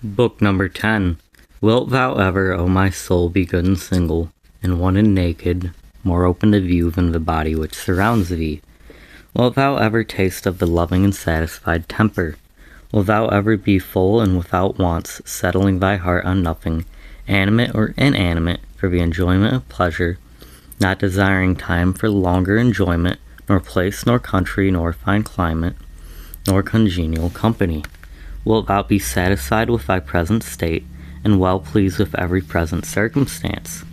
Book number 10. Wilt thou ever, O my soul, be good and single, and one and naked, more open to view than the body which surrounds thee? Wilt thou ever taste of the loving and satisfied temper? Wilt thou ever be full and without wants, settling thy heart on nothing, animate or inanimate, for the enjoyment of pleasure, not desiring time for longer enjoyment, nor place, nor country, nor fine climate, nor congenial company? Wilt thou be satisfied with thy present state, and well pleased with every present circumstance?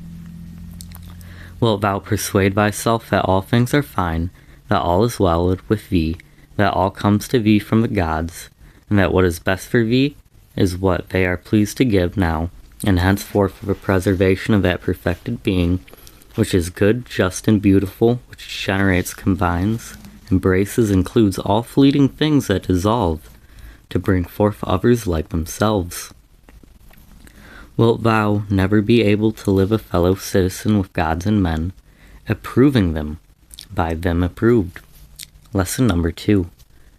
Wilt thou persuade thyself that all things are fine, that all is well with thee, that all comes to thee from the gods, and that what is best for thee is what they are pleased to give now, and henceforth for the preservation of that perfected being, which is good, just, and beautiful, which generates, combines, embraces, includes all fleeting things that dissolve, to bring forth others like themselves? Wilt thou never be able to live a fellow citizen with gods and men, approving them, by them approved? Lesson number 2.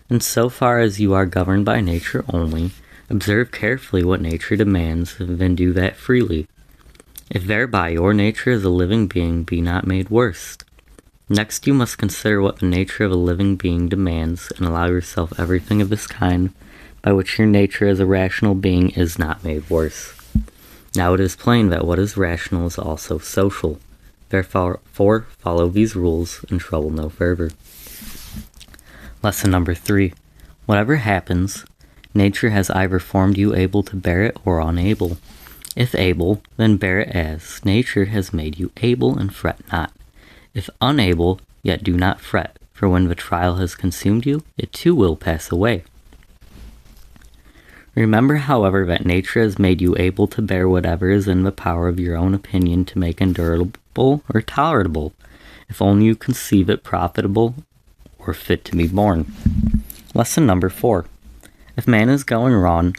In so far as you are governed by nature only, observe carefully what nature demands, then do that freely, if thereby your nature as a living being be not made worse. Next you must consider what the nature of a living being demands, and allow yourself everything of this kind, by which your nature as a rational being is not made worse. Now it is plain that what is rational is also social. Therefore follow these rules and trouble no further. Lesson number 3. Whatever happens, nature has either formed you able to bear it or unable. If able, then bear it as nature has made you able, and fret not. If unable, yet do not fret, for when the trial has consumed you, it too will pass away. Remember, however, that nature has made you able to bear whatever is in the power of your own opinion to make endurable or tolerable, if only you conceive it profitable or fit to be borne. Lesson number 4. If man is going wrong,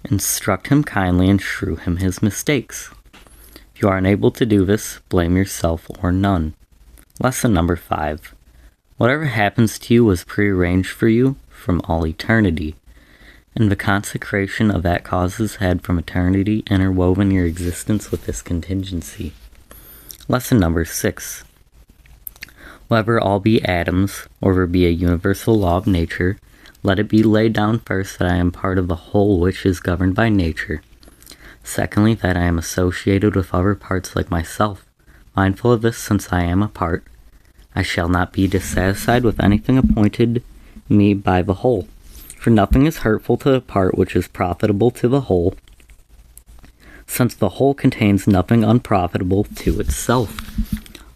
instruct him kindly and shew him his mistakes. If you are unable to do this, blame yourself or none. Lesson number 5. Whatever happens to you was prearranged for you from all eternity, and the consecration of that causes had from eternity interwoven your existence with this contingency. Lesson number 6. Whether all be atoms, or there be a universal law of nature, let it be laid down first that I am part of the whole which is governed by nature. Secondly, that I am associated with other parts like myself. Mindful of this, since I am a part, I shall not be dissatisfied with anything appointed me by the whole. For nothing is hurtful to the part which is profitable to the whole, since the whole contains nothing unprofitable to itself.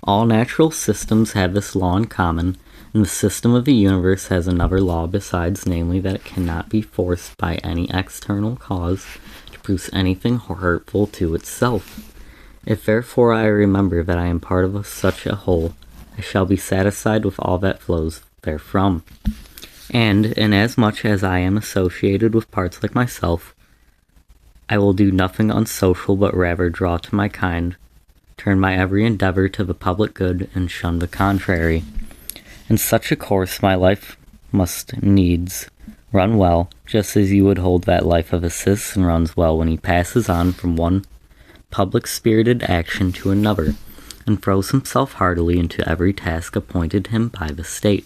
All natural systems have this law in common, and the system of the universe has another law besides, namely that it cannot be forced by any external cause to produce anything hurtful to itself. If therefore I remember that I am part of such a whole, I shall be satisfied with all that flows therefrom. And, inasmuch as I am associated with parts like myself, I will do nothing unsocial, but rather draw to my kind, turn my every endeavor to the public good, and shun the contrary. In such a course my life must needs run well, just as you would hold that life of a citizen runs well when he passes on from one public-spirited action to another, and throws himself heartily into every task appointed him by the state.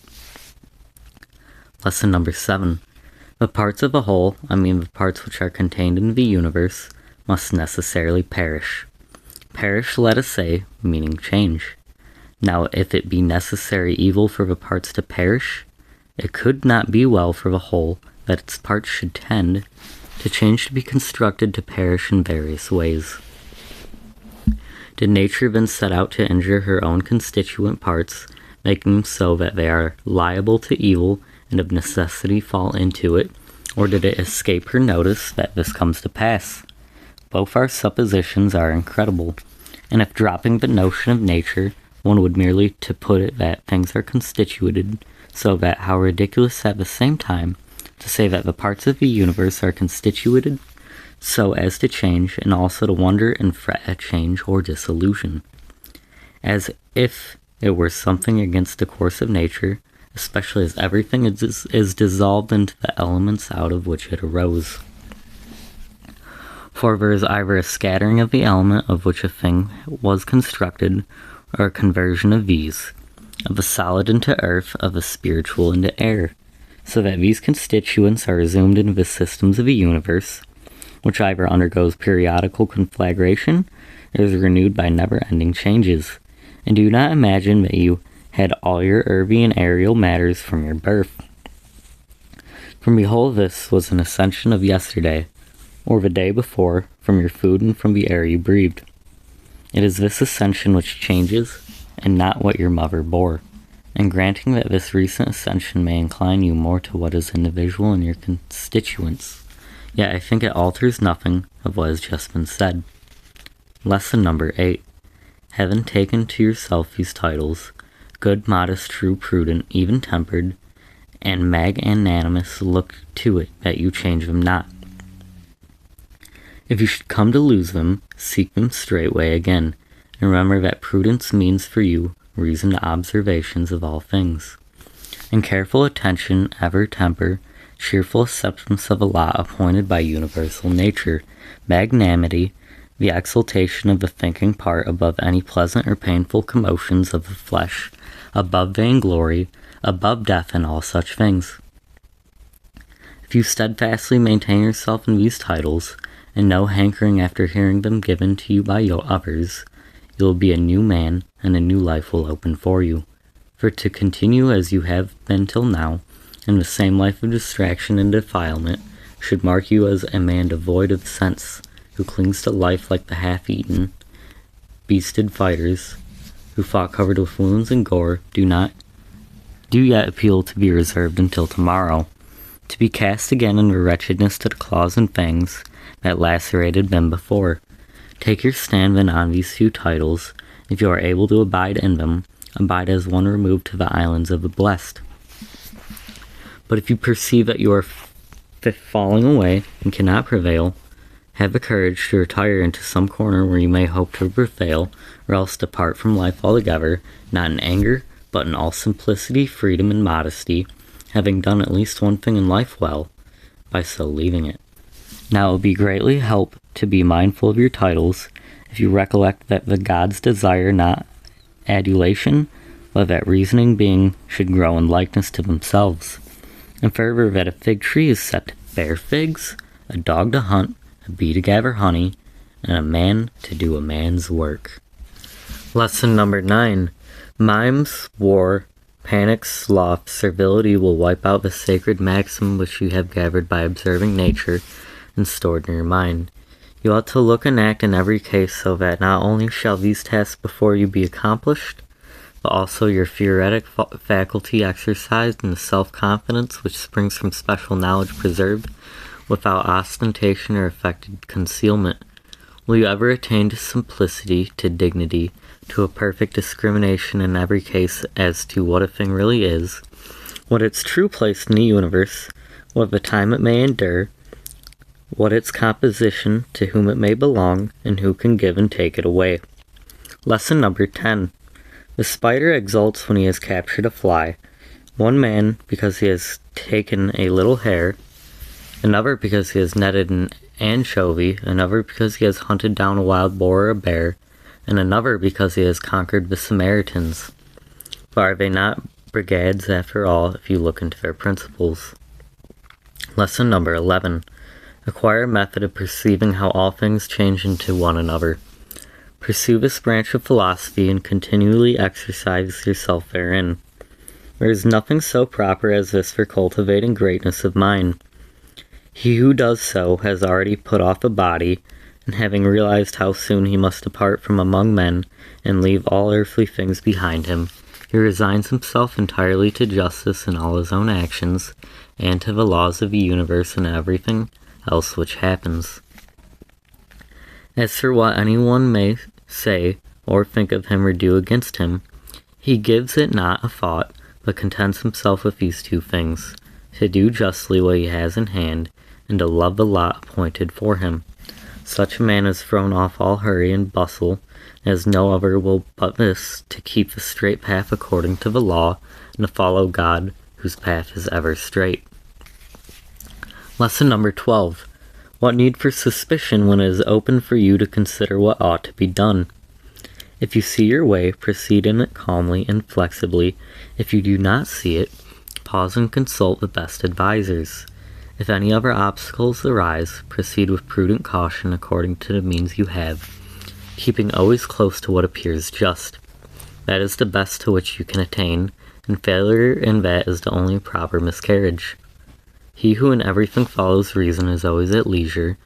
Lesson number 7. The parts of the whole, the parts which are contained in the universe, must necessarily perish. Perish, let us say, meaning change. Now, if it be necessary evil for the parts to perish, it could not be well for the whole that its parts should tend to change, to be constructed to perish in various ways. Did nature then set out to injure her own constituent parts, making them so that they are liable to evil and of necessity fall into it, or did it escape her notice that this comes to pass? Both our suppositions are incredible, and if dropping the notion of nature, one would merely to put it that things are constituted, so that how ridiculous at the same time to say that the parts of the universe are constituted so as to change, and also to wonder and fret at change or dissolution, as if it were something against the course of nature, especially as everything is dissolved into the elements out of which it arose. For there is either a scattering of the element of which a thing was constructed, or a conversion of these, of the solid into earth, of the spiritual into air, so that these constituents are resumed into the systems of the universe, which either undergoes periodical conflagration, or is renewed by never-ending changes. And do not imagine that you had all your earthy and aerial matters from your birth. For behold, this was an ascension of yesterday, or the day before, from your food and from the air you breathed. It is this ascension which changes, and not what your mother bore. And granting that this recent ascension may incline you more to what is individual in your constituents, yet I think it alters nothing of what has just been said. Lesson number 8. Having taken to yourself these titles, good, modest, true, prudent, even-tempered, and magnanimous, look to it that you change them not. If you should come to lose them, seek them straightway again, and remember that prudence means for you reasoned observations of all things, and careful attention, ever temper, cheerful acceptance of a lot appointed by universal nature, magnanimity, the exaltation of the thinking part above any pleasant or painful commotions of the flesh, above vainglory, above death and all such things. If you steadfastly maintain yourself in these titles, and no hankering after hearing them given to you by others, you will be a new man, and a new life will open for you. For to continue as you have been till now, in the same life of distraction and defilement, should mark you as a man devoid of sense, who clings to life like the half-eaten, beasted fighters, who fought covered with wounds and gore, do yet appeal to be reserved until tomorrow, to be cast again in the wretchedness to the claws and fangs that lacerated them before. Take your stand then on these few titles. If you are able to abide in them, abide as one removed to the islands of the blessed. But if you perceive that you are falling away and cannot prevail, have the courage to retire into some corner where you may hope to prevail, or else depart from life altogether, not in anger, but in all simplicity, freedom, and modesty, having done at least one thing in life well, by so leaving it. Now it will be greatly help to be mindful of your titles, if you recollect that the gods desire not adulation, but that reasoning being should grow in likeness to themselves. And further, that a fig tree is set to bear figs, a dog to hunt, a bee to gather honey, and a man to do a man's work. Lesson number 9. Mimes, war, panic, sloth, servility will wipe out the sacred maxim which you have gathered by observing nature and stored in your mind. You ought to look and act in every case so that not only shall these tasks before you be accomplished, but also your theoretic faculty exercised and the self-confidence which springs from special knowledge preserved without ostentation or affected concealment. Will you ever attain to simplicity, to dignity, to a perfect discrimination in every case as to what a thing really is, what its true place in the universe, what the time it may endure, what its composition, to whom it may belong, and who can give and take it away. Lesson number 10. The spider exults when he has captured a fly, one man because he has taken a little hare, another because he has netted an anchovy, another because he has hunted down a wild boar or a bear, and another because he has conquered the Samaritans. But are they not brigades after all, if you look into their principles? Lesson number 11. Acquire a method of perceiving how all things change into one another. Pursue this branch of philosophy and continually exercise yourself therein. There is nothing so proper as this for cultivating greatness of mind. He who does so has already put off the body, and having realized how soon he must depart from among men and leave all earthly things behind him, he resigns himself entirely to justice in all his own actions, and to the laws of the universe and everything else which happens. As for what anyone may say or think of him or do against him, he gives it not a thought, but contents himself with these two things, to do justly what he has in hand, and to love the lot appointed for him. Such a man has thrown off all hurry and bustle, as no other will but this, to keep the straight path according to the law, and to follow God, whose path is ever straight. Lesson number 12. What need for suspicion when it is open for you to consider what ought to be done? If you see your way, proceed in it calmly and flexibly. If you do not see it, pause and consult the best advisers. If any other obstacles arise, proceed with prudent caution according to the means you have, keeping always close to what appears just. That is the best to which you can attain, and failure in that is the only proper miscarriage. He who in everything follows reason is always at leisure,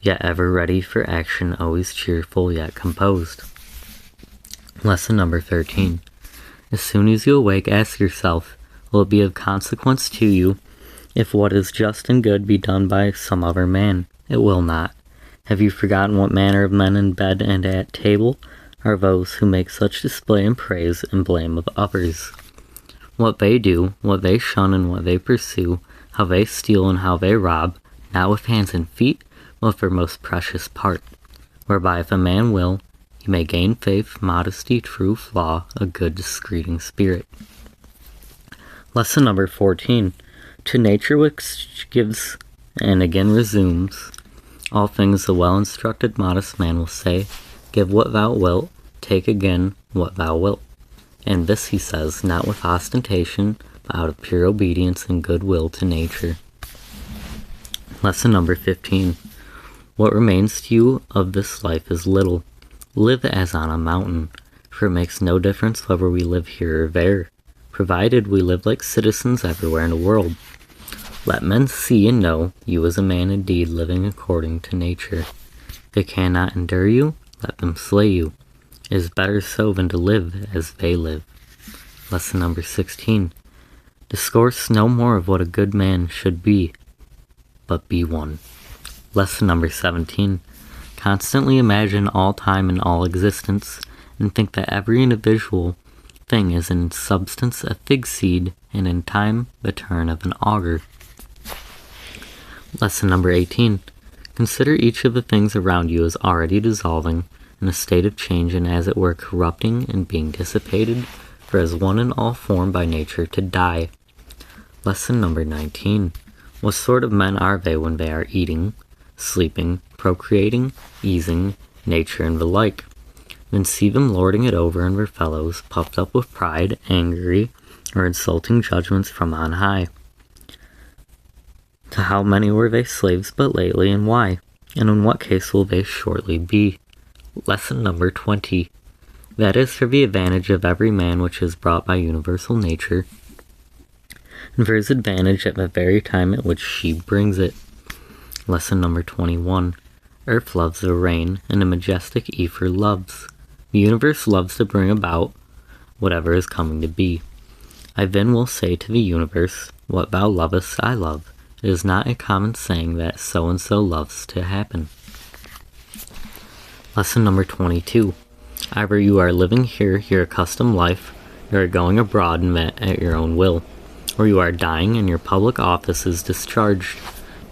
yet ever ready for action, always cheerful, yet composed. Lesson number 13. As soon as you awake, ask yourself, will it be of consequence to you if what is just and good be done by some other man? It will not. Have you forgotten what manner of men in bed and at table are those who make such display and praise and blame of others? What they do, what they shun and what they pursue, how they steal and how they rob, not with hands and feet, but with their most precious part, whereby if a man will, he may gain faith, modesty, truth, law, a good discreting spirit. Lesson number 14. To nature which gives and again resumes all things, the well-instructed modest man will say, give what thou wilt, take again what thou wilt. And this he says, not with ostentation, but out of pure obedience and goodwill to nature. Lesson number 15. What remains to you of this life is little. Live as on a mountain, for it makes no difference whether we live here or there, provided we live like citizens everywhere in the world. Let men see and know you as a man indeed living according to nature. If they cannot endure you, let them slay you. It is better so than to live as they live. Lesson number 16. Discourse no more of what a good man should be, but be one. Lesson number 17. Constantly imagine all time and all existence, and think that every individual thing is in substance a fig seed, and in time the turn of an augur. Lesson number 18. Consider each of the things around you as already dissolving, in a state of change and as it were corrupting and being dissipated, for as one and all formed by nature to die. Lesson number 19. What sort of men are they when they are eating, sleeping, procreating, easing, nature, and the like? Then see them lording it over on their fellows, puffed up with pride, angry, or insulting judgments from on high. To how many were they slaves but lately, and why? And in what case will they shortly be? Lesson number 20. That is for the advantage of every man which is brought by universal nature, and for his advantage at the very time at which she brings it. Lesson number 21. Earth loves the rain, and the majestic ether loves. The universe loves to bring about whatever is coming to be. I then will say to the universe, what thou lovest I love. It is not a common saying that so-and-so loves to happen. Lesson number 22. Either you are living here your accustomed life, you are going abroad and met at your own will, or you are dying and your public office is discharged.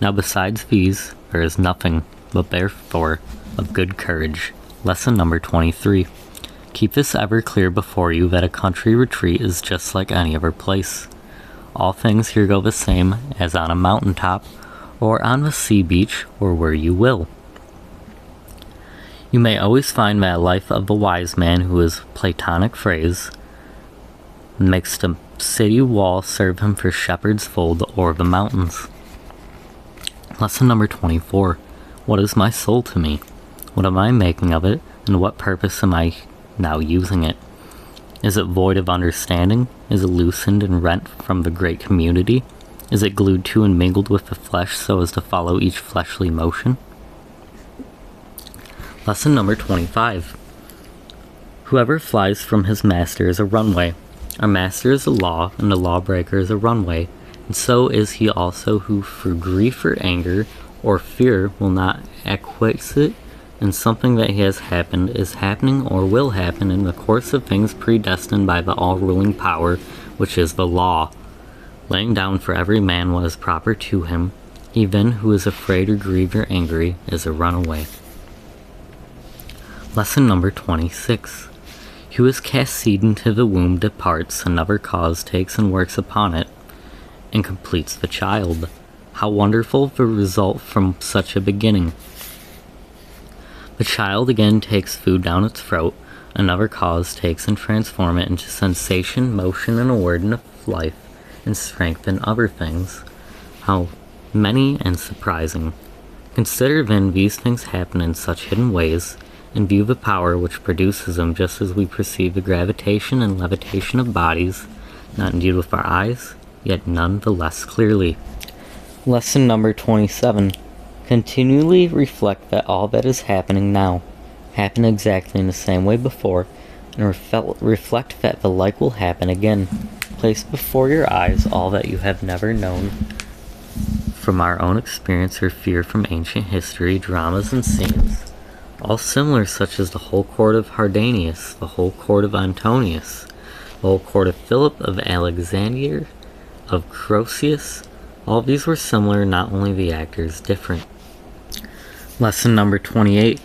Now besides these, there is nothing, but therefore of good courage. Lesson number 23. Keep this ever clear before you that a country retreat is just like any other place. All things here go the same as on a mountaintop, or on the sea beach, or where you will. You may always find that life of the wise man who is Platonic phrase makes the city wall serve him for shepherd's fold or the mountains. Lesson number 24. What is my soul to me? What am I making of it, and what purpose am I now using it? Is it void of understanding? Is it loosened and rent from the great community? Is it glued to and mingled with the flesh so as to follow each fleshly motion? Lesson number 25. Whoever flies from his master is a runaway. Our master is a law, and the lawbreaker is a runaway. And so is he also who through grief or anger or fear will not acquiesce in something that has happened, is happening, or will happen in the course of things predestined by the all-ruling power, which is the law, laying down for every man what is proper to him. He then who is afraid or grieved or angry is a runaway. Lesson number 26. He who is cast seed into the womb departs, another cause takes and works upon it, and completes the child. How wonderful the result from such a beginning. The child again takes food down its throat. Another cause takes and transforms it into sensation, motion, and a word of life, and strength and other things. How many and surprising. Consider then these things happen in such hidden ways, and view the power which produces them, just as we perceive the gravitation and levitation of bodies, not indeed with our eyes, yet none the less clearly. Lesson number 27. Continually reflect that all that is happening now happened exactly in the same way before, and reflect that the like will happen again. Place before your eyes all that you have never known from our own experience or fear from ancient history, dramas, and scenes, all similar, such as the whole court of Hardanius, the whole court of Antonius, the whole court of Philip of Alexandria, of Croesus. All these were similar, not only the actors different. Lesson number 28.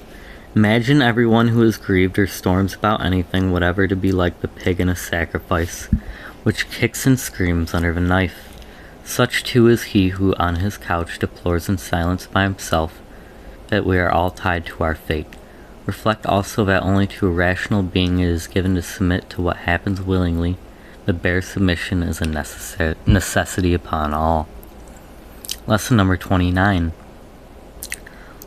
Imagine everyone who is grieved or storms about anything whatever to be like the pig in a sacrifice, which kicks and screams under the knife. Such too is he who on his couch deplores in silence by himself that we are all tied to our fate. Reflect also that only to a rational being it is given to submit to what happens willingly. The bare submission is a necessity upon all. Lesson number 29.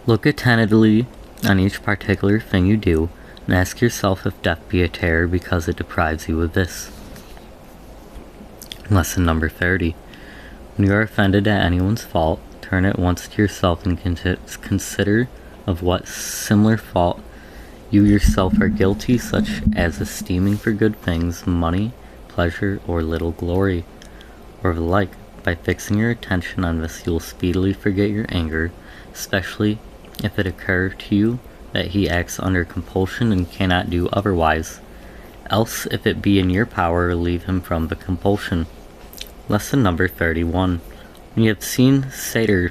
Look attentively on each particular thing you do, and ask yourself if death be a terror because it deprives you of this. Lesson number 30. When you are offended at anyone's fault, turn at once to yourself and consider of what similar fault you yourself are guilty, such as esteeming for good things, money, pleasure, or little glory, or the like. By fixing your attention on this, you will speedily forget your anger, especially if it occur to you that he acts under compulsion and cannot do otherwise. Else, if it be in your power, relieve him from the compulsion. Lesson number 31. When you have seen Satyr,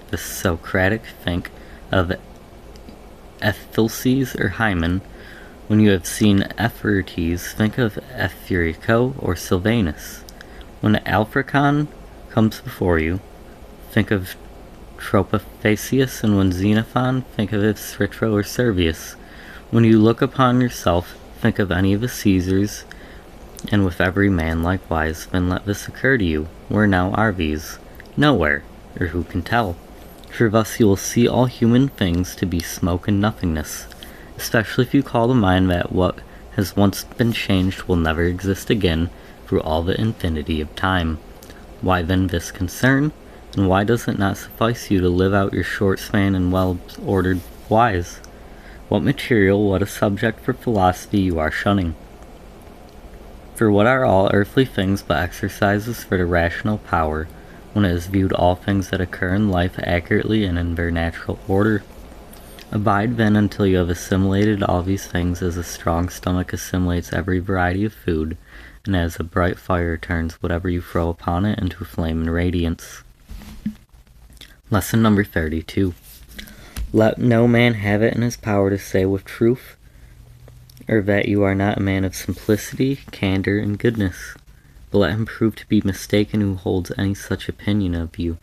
the Socratic, think of Ephialtes or Hymen. When you have seen Ephraites, think of Ephrico or Sylvanus. When Alfracon comes before you, think of Tropaphasius, and when Xenophon, think of Citro or Servius. When you look upon yourself, think of any of the Caesars, and with every man likewise. Then let this occur to you. Where now are these? Nowhere, or who can tell? For thus you will see all human things to be smoke and nothingness, especially if you call to mind that what has once been changed will never exist again through all the infinity of time. Why then this concern? And why does it not suffice you to live out your short span in well-ordered wise? What material, what a subject for philosophy you are shunning. For what are all earthly things but exercises for the rational power, when it is viewed all things that occur in life accurately and in their natural order? Abide then until you have assimilated all these things, as a strong stomach assimilates every variety of food, and as a bright fire turns whatever you throw upon it into flame and radiance. Lesson number 32. Let no man have it in his power to say with truth, or that you are not a man of simplicity, candor, and goodness, but let him prove to be mistaken who holds any such opinion of you.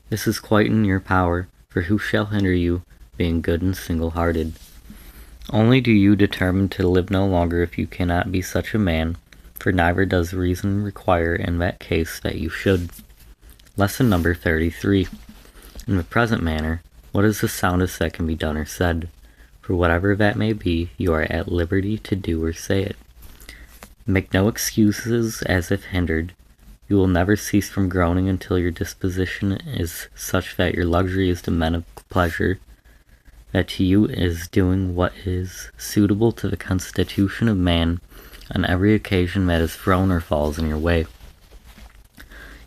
This is quite in your power, for who shall hinder you, being good and single-hearted? Only do you determine to live no longer if you cannot be such a man, for neither does reason require in that case that you should. Lesson number 33. In the present manner, what is the soundest that can be done or said? For whatever that may be, you are at liberty to do or say it. Make no excuses as if hindered. You will never cease from groaning until your disposition is such that your luxury is to men of pleasure, that to you is doing what is suitable to the constitution of man on every occasion that is thrown or falls in your way.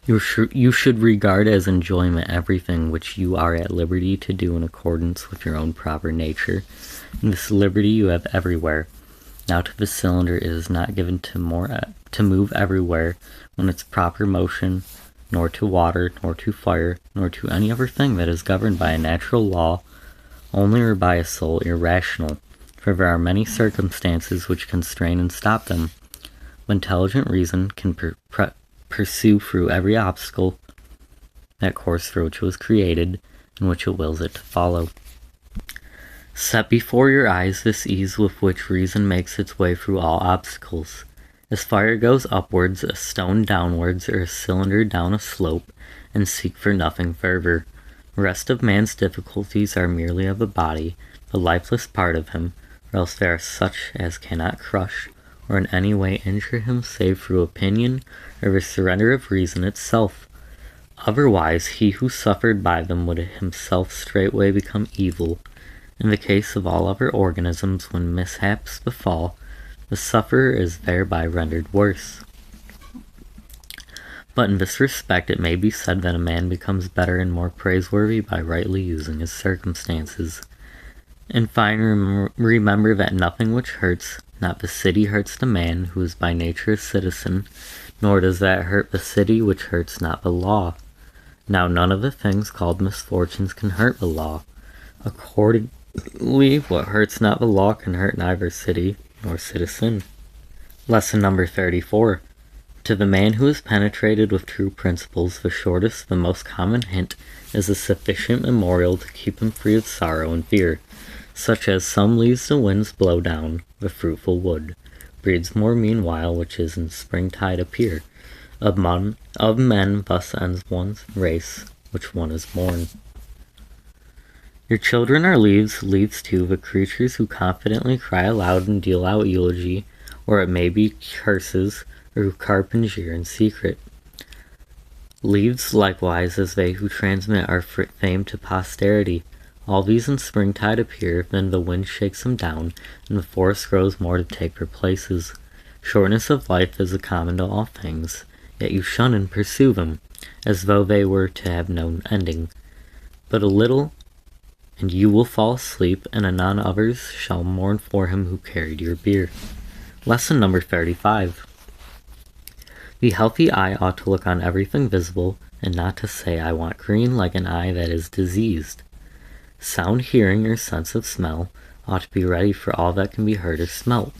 You should regard as enjoyment everything which you are at liberty to do in accordance with your own proper nature, and this liberty you have everywhere. Now to the cylinder it is not given to move everywhere when its proper motion, nor to water, nor to fire, nor to any other thing that is governed by a natural law, only or by a soul irrational, for there are many circumstances which constrain and stop them. Intelligent reason can pursue through every obstacle that course for which it was created, and which it wills it to follow. Set before your eyes this ease with which reason makes its way through all obstacles. As fire goes upwards, a stone downwards, or a cylinder down a slope, and seek for nothing further. The rest of man's difficulties are merely of a body, the lifeless part of him, or else they are such as cannot crush, or in any way injure him save through opinion, or the surrender of reason itself. Otherwise he who suffered by them would himself straightway become evil. In the case of all other organisms, when mishaps befall, the sufferer is thereby rendered worse. But in this respect it may be said that a man becomes better and more praiseworthy by rightly using his circumstances. In fine, remember that nothing which hurts not the city hurts the man who is by nature a citizen, nor does that hurt the city which hurts not the law. Now none of the things called misfortunes can hurt the law. Accordingly, what hurts not the law can hurt neither city nor citizen. Lesson number 34. To the man who is penetrated with true principles, the shortest, the most common hint is a sufficient memorial to keep him free of sorrow and fear, such as some leaves the winds blow down, the fruitful wood breeds more meanwhile, which is in springtide appear. Of men thus ends one's race, which one is born. Your children are leaves too, the creatures who confidently cry aloud and deal out eulogy, or it may be curses, or who carpentier in secret. Leaves likewise as they who transmit our fame to posterity. All these in springtide appear, then the wind shakes them down, and the forest grows more to take their places. Shortness of life is a common to all things, yet you shun and pursue them, as though they were to have no ending. But a little, and you will fall asleep, and anon others shall mourn for him who carried your bier. Lesson number 35. The healthy eye ought to look on everything visible, and not to say, I want green, like an eye that is diseased. Sound hearing or sense of smell ought to be ready for all that can be heard or smelt,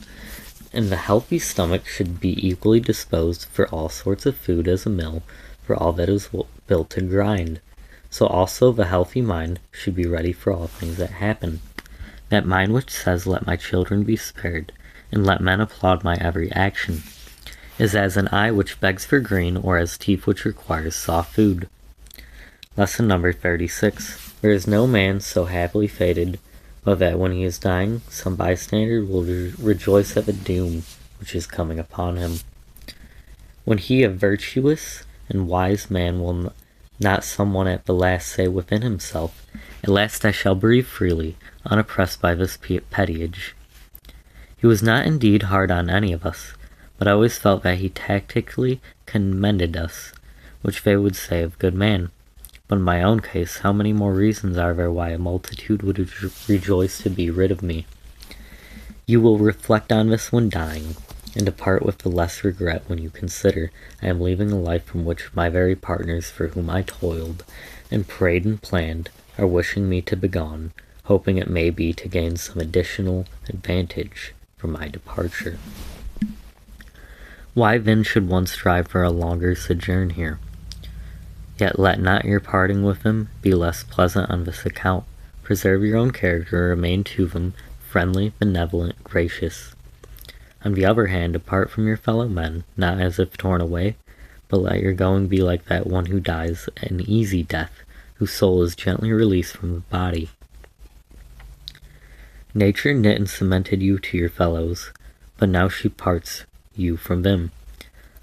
and the healthy stomach should be equally disposed for all sorts of food as a mill for all that is built to grind. So also the healthy mind should be ready for all things that happen. That mind which says, let my children be spared, and let men applaud my every action, is as an eye which begs for green, or as teeth which requires soft food. Lesson number 36. There is no man so happily fated, but that when he is dying, some bystander will rejoice at the doom which is coming upon him. When he, a virtuous and wise man, will not someone at the last say within himself, at last I shall breathe freely, unoppressed by this pettage. He was not indeed hard on any of us, but I always felt that he tactically commended us, which they would say of good man. But in my own case, how many more reasons are there why a multitude would rejoice to be rid of me? You will reflect on this when dying, and depart with the less regret when you consider I am leaving a life from which my very partners for whom I toiled, and prayed and planned, are wishing me to begone, hoping it may be to gain some additional advantage from my departure. Why then should one strive for a longer sojourn here? Yet let not your parting with them be less pleasant on this account. Preserve your own character, remain to them friendly, benevolent, gracious. On the other hand, depart from your fellow men, not as if torn away, but let your going be like that one who dies an easy death, whose soul is gently released from the body. Nature knit and cemented you to your fellows, but now she parts you from them.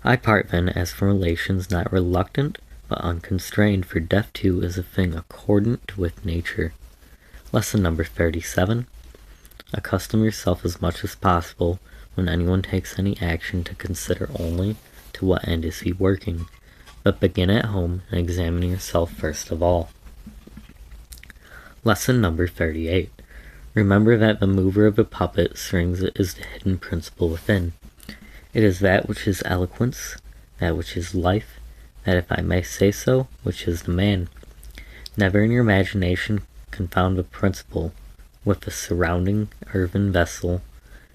I part then as from relations, not reluctant, but unconstrained, for death too is a thing accordant with nature. Lesson number 37. Accustom yourself as much as possible, when anyone takes any action, to consider only to what end is he working, but begin at home and examine yourself first of all. Lesson number 38. Remember that the mover of a puppet strings is the hidden principle within. It is that which is eloquence, that which is life, that, if I may say so, which is the man. Never in your imagination confound the principle with the surrounding earthen vessel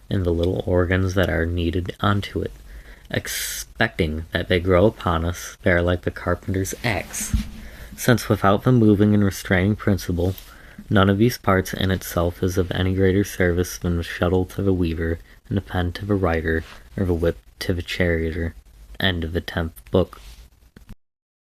and the little organs that are kneaded onto it, expecting that they grow upon us. They are like the carpenter's axe. since without the moving and restraining principle, none of these parts in itself is of any greater service than the shuttle to the weaver, and the pen to the writer, or the whip to the charioteer. End of the 10th book.